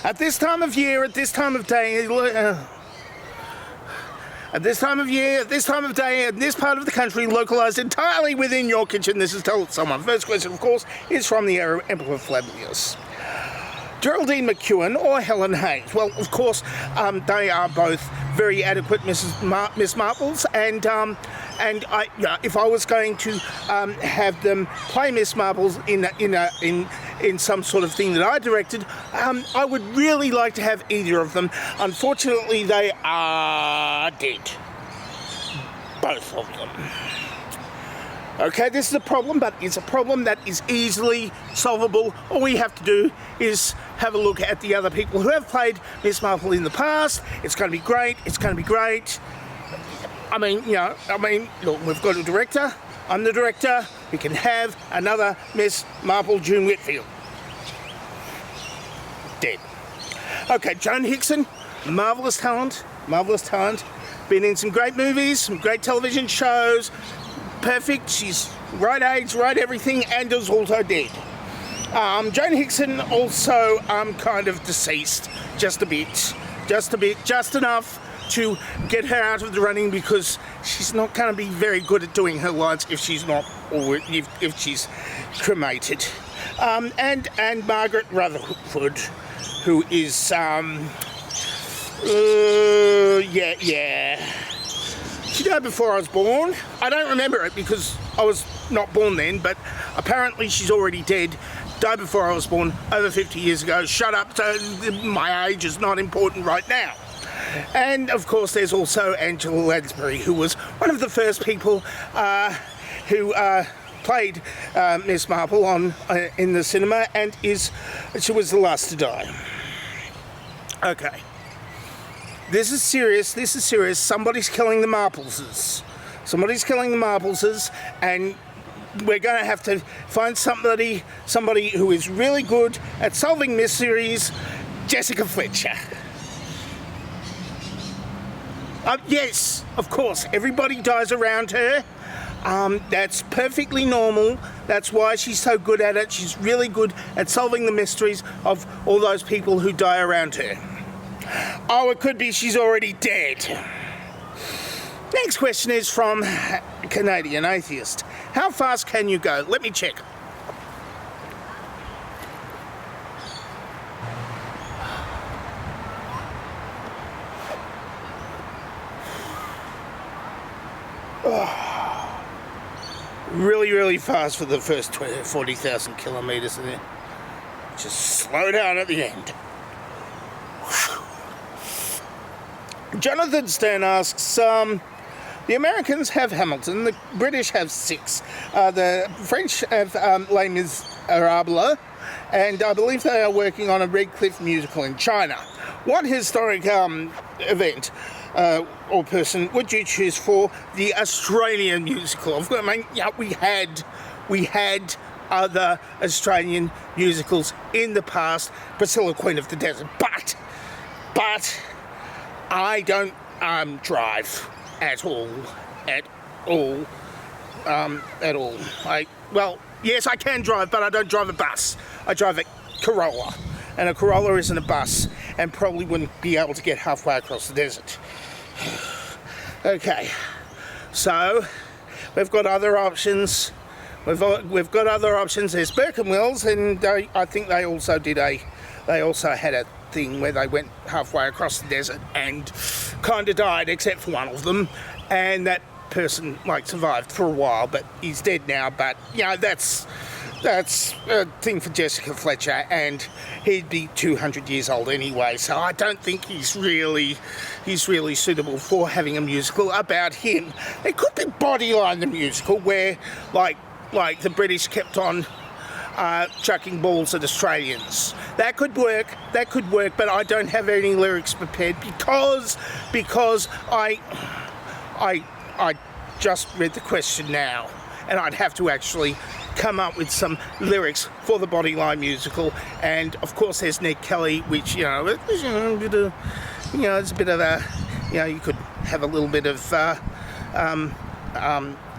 At this time of year, at this time of day, at this time of year, at this time of day, in this part of the country, localised entirely within your kitchen, this is Tell Someone. First question, of course, is from the Emperor Flavius. Geraldine McEwen or Helen Hayes? Well, of course, they are both very adequate Miss Marples, and if I was going to have them play Miss Marples in some sort of thing that I directed, I would really like to have either of them. Unfortunately, they are dead, both of them. Okay, this is a problem, but it's a problem that is easily solvable. All we have to do is have a look at the other people who have played Miss Marple in the past. It's going to be great. It's going to be great. I mean, look, we've got a director. I'm the director. We can have another Miss Marple, June Whitfield. Dead. Okay, Joan Hickson, marvellous talent. Been in some great movies, some great television shows. Perfect, she's right age, right everything, and is also dead. Joan Hickson also kind of deceased, just enough to get her out of the running, because she's not going to be very good at doing her lines if she's not, or if she's cremated. And Margaret Rutherford, who is she died before I was born. I don't remember it because I was not born then, but apparently she's already dead. Died before I was born, over 50 years ago. Shut up, my age is not important right now. And of course there's also Angela Lansbury, who was one of the first people who played Miss Marple in the cinema, and she was the last to die. Okay. This is serious. Somebody's killing the Marpleses. And we're going to have to find somebody who is really good at solving mysteries. Jessica Fletcher. Yes, of course, everybody dies around her. That's perfectly normal. That's why she's so good at it. She's really good at solving the mysteries of all those people who die around her. Oh, it could be she's already dead. Next question is from Canadian Atheist. How fast can you go? Let me check. Oh, really, really fast for the first 40,000 kilometres in there. Just slow down at the end. Jonathan Stern asks, the Americans have Hamilton, the British have Six, the French have Les Miserables, and I believe they are working on a Redcliffe musical in China. What historic event or person would you choose for the Australian musical? I mean, yeah, we had other Australian musicals in the past, Priscilla, Queen of the Desert, but I don't drive at all. Well, yes, I can drive, but I don't drive a bus. I drive a Corolla, and a Corolla isn't a bus, and probably wouldn't be able to get halfway across the desert. Okay, so we've got other options. We've got other options. There's Burke and Wills, and I think they also had a thing where they went halfway across the desert and kind of died, except for one of them, and that person survived for a while, but he's dead now. But that's a thing for Jessica Fletcher, and he'd be 200 years old anyway, so I don't think he's really suitable for having a musical about him. It could be Bodyline the musical, where like the British kept on chucking balls at Australians. That could work, but I don't have any lyrics prepared because I just read the question now, and I'd have to actually come up with some lyrics for the Bodyline musical. And of course there's Ned Kelly, which it's a bit of a, you could have a little bit of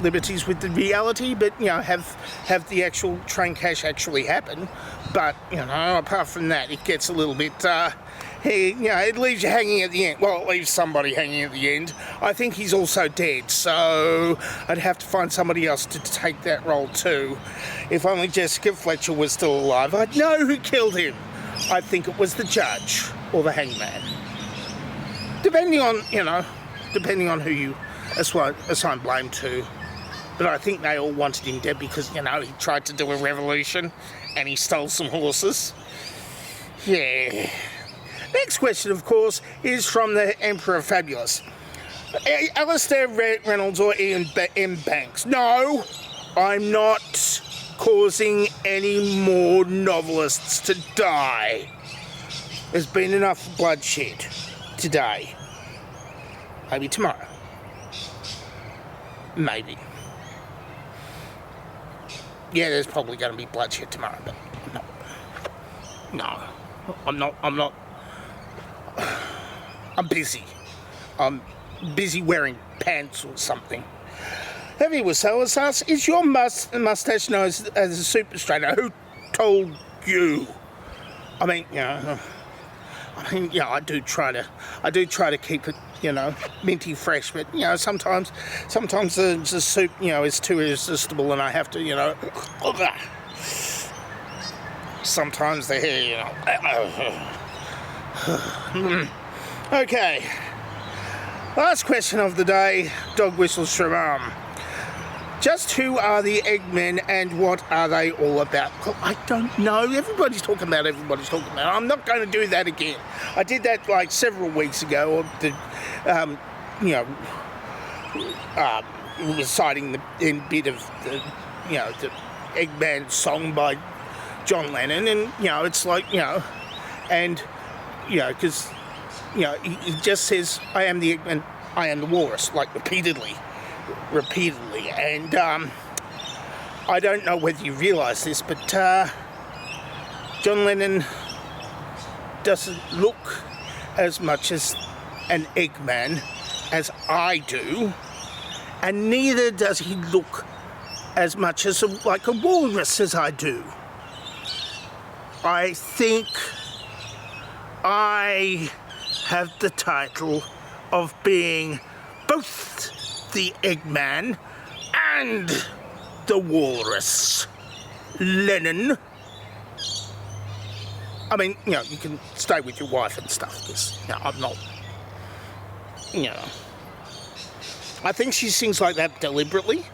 liberties with the reality, but have the actual train crash actually happen. But apart from that, it gets a little bit. It leaves you hanging at the end. Well, it leaves somebody hanging at the end. I think he's also dead, so I'd have to find somebody else to take that role too. If only Jessica Fletcher was still alive, I'd know who killed him. I think it was the judge or the hangman, depending on who you assign blame to. But I think they all wanted him dead because he tried to do a revolution and he stole some horses. Yeah. Next question, of course, is from the Emperor Fabulous. Alistair Reynolds or Ian M. Banks? No, I'm not causing any more novelists to die. There's been enough bloodshed today. Maybe tomorrow. Maybe. Yeah, there's probably going to be bloodshed tomorrow, but no, I'm not. I'm busy. I'm busy wearing pants or something. Heavy Wasawas asks, is your mustache known as a super straightener? Who told you? I do try to keep it, minty fresh, but sometimes the soup, is too irresistible, and I have to, sometimes the hair, Okay. Last question of the day. Dog whistles from just who are the Eggmen and what are they all about? Well, I don't know. Everybody's talking about. I'm not going to do that again. I did that like several weeks ago, reciting the bit of the Eggman song by John Lennon, and it's like and because he just says, "I am the Eggman, I am the walrus," like repeatedly, and I don't know whether you realise this, but John Lennon doesn't look as much as an Eggman as I do, and neither does he look as much as like a walrus as I do. I think I have the title of being both the Eggman and the walrus. Lennon. I mean, you can stay with your wife and stuff, because, I'm not, I think she sings like that deliberately,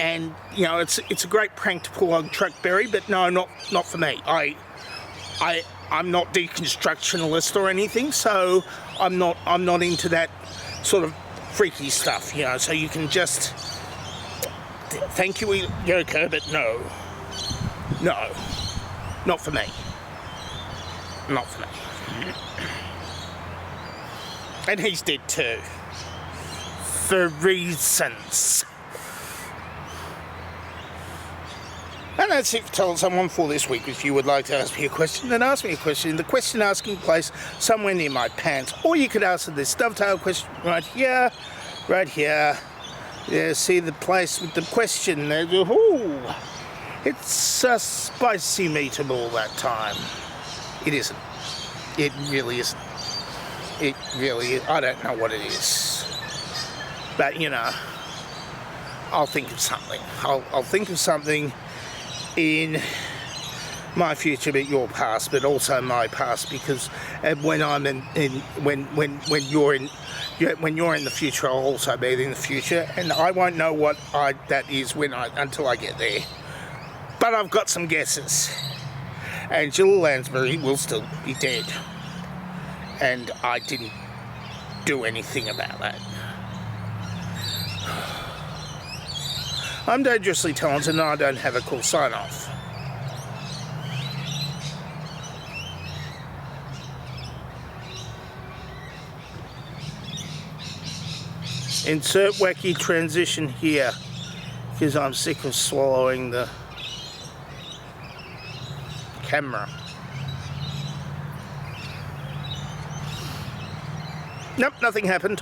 and, it's a great prank to pull on Truck Berry, but no, not for me. I'm not deconstructionalist or anything, so I'm not into that sort of freaky stuff, so you can just, thank you, Yoko, but no, not for me. And he's dead too, for reasons. And that's it for Tell Someone for this week. If you would like to ask me a question, then ask me a question in the question asking place somewhere near my pants. Or you could answer this dovetail question right here. Yeah, see the place with the question there. Ooh, it's a spicy meatball that time. It isn't. It really isn't. It really is. I don't know what it is. But, I'll think of something. I'll think of something in my future, but your past, but also my past, because when I'm when you're in the future, I'll also be in the future, and I won't know what that is until I get there. But I've got some guesses. Angela Lansbury will still be dead, and I didn't do anything about that. I'm dangerously talented and I don't have a cool sign-off. Insert wacky transition here, because I'm sick of swallowing the camera. Nope, nothing happened.